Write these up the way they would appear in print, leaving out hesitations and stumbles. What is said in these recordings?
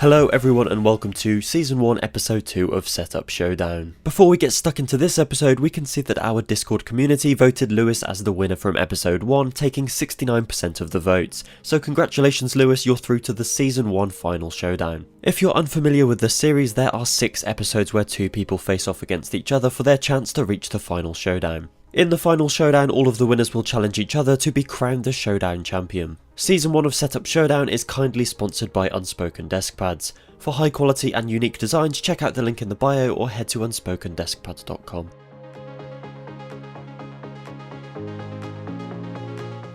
Hello everyone and welcome to Season 1 Episode 2 of Setup Showdown. Before we get stuck into this episode, we can see that our Discord community voted Lewis as the winner from Episode 1, taking 69% of the votes. So congratulations Lewis, you're through to the Season 1 Final Showdown. If you're unfamiliar with the series, there are 6 episodes where 2 people face off against each other for their chance to reach the Final Showdown. In the Final Showdown, all of the winners will challenge each other to be crowned the Showdown champion. Season 1 of Setup Showdown is kindly sponsored by Unspoken Deskpads. For high quality and unique designs, check out the link in the bio or head to unspokendeskpads.com.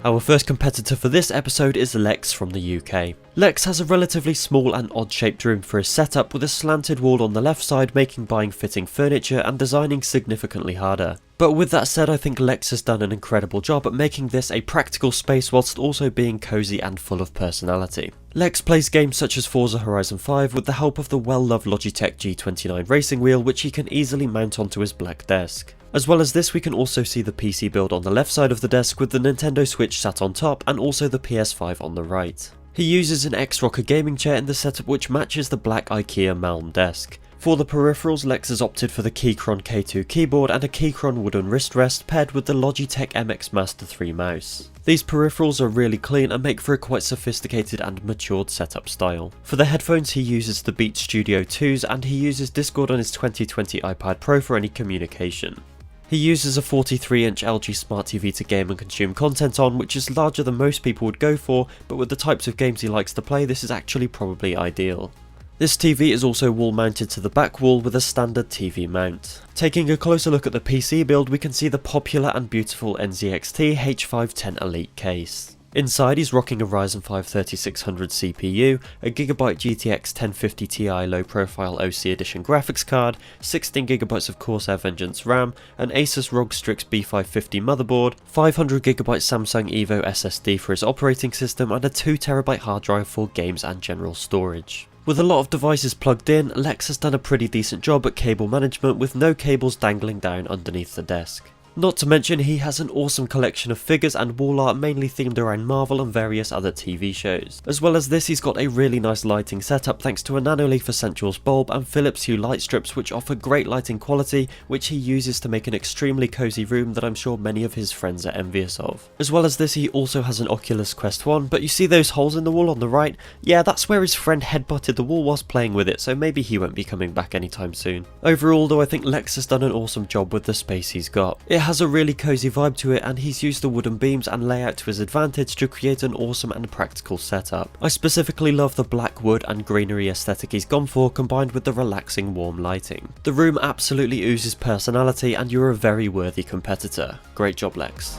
Our first competitor for this episode is Lex from the UK. Lex has a relatively small and odd shaped room for his setup, with a slanted wall on the left side making buying fitting furniture and designing significantly harder. But with that said, I think Lex has done an incredible job at making this a practical space whilst also being cozy and full of personality. Lex plays games such as Forza Horizon 5 with the help of the well-loved Logitech G29 racing wheel, which he can easily mount onto his black desk. As well as this, we can also see the PC build on the left side of the desk with the Nintendo Switch sat on top and also the PS5 on the right. He uses an X-Rocker gaming chair in the setup which matches the black IKEA Malm desk. For the peripherals, Lex has opted for the Keychron K2 keyboard and a Keychron wooden wrist rest paired with the Logitech MX Master 3 mouse. These peripherals are really clean and make for a quite sophisticated and matured setup style. For the headphones, he uses the Beats Studio 2s and he uses Discord on his 2020 iPad Pro for any communication. He uses a 43-inch LG Smart TV to game and consume content on, which is larger than most people would go for, but with the types of games he likes to play, this is actually probably ideal. This TV is also wall mounted to the back wall with a standard TV mount. Taking a closer look at the PC build, we can see the popular and beautiful NZXT H510 Elite case. Inside, he's rocking a Ryzen 5 3600 CPU, a Gigabyte GTX 1050 Ti low profile OC edition graphics card, 16GB of Corsair Vengeance RAM, an Asus ROG Strix B550 motherboard, 500GB Samsung Evo SSD for his operating system, and a 2TB hard drive for games and general storage. With a lot of devices plugged in, Lex has done a pretty decent job at cable management with no cables dangling down underneath the desk. Not to mention, he has an awesome collection of figures and wall art mainly themed around Marvel and various other TV shows. As well as this, he's got a really nice lighting setup thanks to a Nanoleaf Essentials bulb and Philips Hue light strips which offer great lighting quality, which he uses to make an extremely cozy room that I'm sure many of his friends are envious of. As well as this, he also has an Oculus Quest 1, but you see those holes in the wall on the right? Yeah, that's where his friend headbutted the wall whilst playing with it, so maybe he won't be coming back anytime soon. Overall though, I think Lex has done an awesome job with the space he's got. It has a really cozy vibe to it and he's used the wooden beams and layout to his advantage to create an awesome and practical setup. I specifically love the black wood and greenery aesthetic he's gone for, combined with the relaxing warm lighting. The room absolutely oozes personality and you're a very worthy competitor. Great job Lex.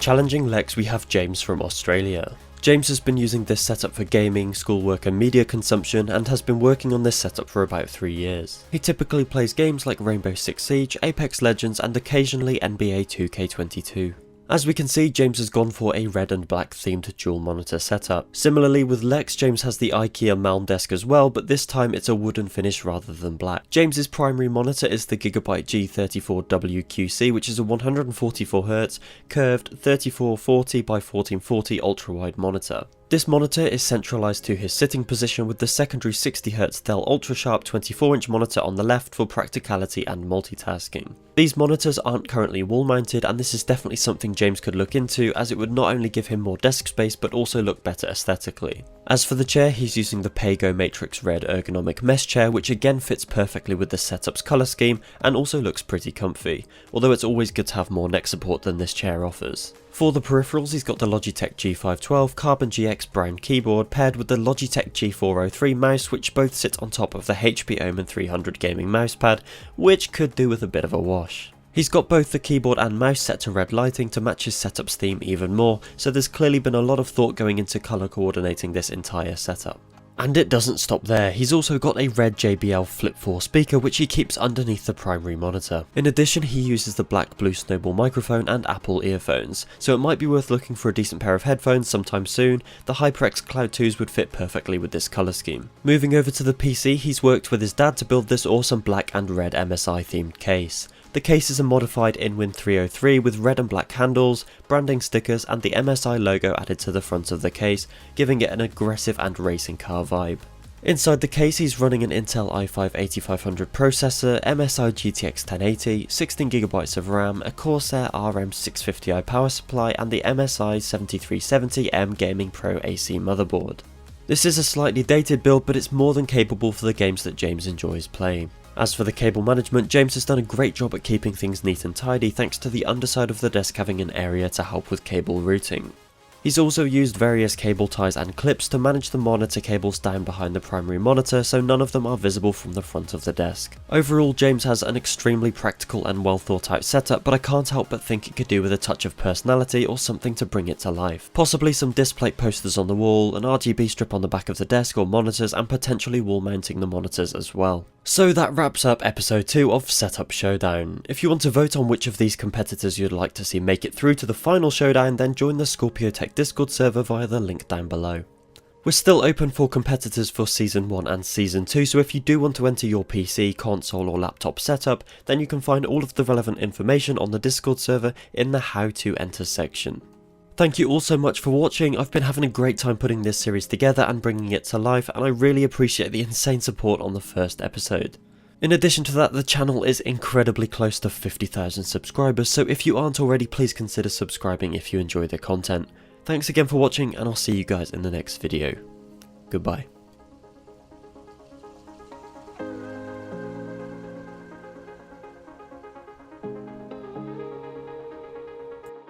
Challenging Lex, we have James from Australia. James has been using this setup for gaming, schoolwork and media consumption and has been working on this setup for about 3 years. He typically plays games like Rainbow Six Siege, Apex Legends and occasionally NBA 2K22. As we can see, James has gone for a red and black themed dual monitor setup. Similarly with Lex, James has the IKEA Malm desk as well, but this time it's a wooden finish rather than black. James's primary monitor is the Gigabyte G34WQC, which is a 144Hz curved 3440 by 1440 ultra-wide monitor. This monitor is centralised to his sitting position with the secondary 60Hz Dell ultra-sharp 24-inch monitor on the left for practicality and multitasking. These monitors aren't currently wall mounted and this is definitely something James could look into, as it would not only give him more desk space but also look better aesthetically. As for the chair, he's using the Pago Matrix Red ergonomic mesh chair, which again fits perfectly with the setup's colour scheme and also looks pretty comfy, although it's always good to have more neck support than this chair offers. For the peripherals, he's got the Logitech G512 Carbon GX brown keyboard paired with the Logitech G403 mouse, which both sit on top of the HP Omen 300 gaming mousepad, which could do with a bit of a wash. He's got both the keyboard and mouse set to red lighting to match his setup's theme even more, so there's clearly been a lot of thought going into colour coordinating this entire setup. And it doesn't stop there, he's also got a red JBL Flip 4 speaker which he keeps underneath the primary monitor. In addition, he uses the black Blue Snowball microphone and Apple earphones, so it might be worth looking for a decent pair of headphones sometime soon. The HyperX Cloud 2s would fit perfectly with this colour scheme. Moving over to the PC, he's worked with his dad to build this awesome black and red MSI themed case. The case is a modified Inwin 303 with red and black handles, branding stickers and the MSI logo added to the front of the case, giving it an aggressive and racing car vibe. Inside the case he's running an Intel i5-8500 processor, MSI GTX 1080, 16GB of RAM, a Corsair RM650i power supply and the MSI 7370M Gaming Pro AC motherboard. This is a slightly dated build, but it's more than capable for the games that James enjoys playing. As for the cable management, James has done a great job at keeping things neat and tidy thanks to the underside of the desk having an area to help with cable routing. He's also used various cable ties and clips to manage the monitor cables down behind the primary monitor so none of them are visible from the front of the desk. Overall, James has an extremely practical and well thought out setup, but I can't help but think it could do with a touch of personality or something to bring it to life. Possibly some display posters on the wall, an RGB strip on the back of the desk or monitors, and potentially wall mounting the monitors as well. So that wraps up episode 2 of Setup Showdown. If you want to vote on which of these competitors you'd like to see make it through to the final showdown, then join the ScorpioTech Discord server via the link down below. We're still open for competitors for Season 1 and Season 2, so if you do want to enter your PC, console or laptop setup, then you can find all of the relevant information on the Discord server in the How to Enter section. Thank you all so much for watching. I've been having a great time putting this series together and bringing it to life, and I really appreciate the insane support on the first episode. In addition to that, the channel is incredibly close to 50,000 subscribers, so if you aren't already, please consider subscribing if you enjoy the content. Thanks again for watching, and I'll see you guys in the next video. Goodbye.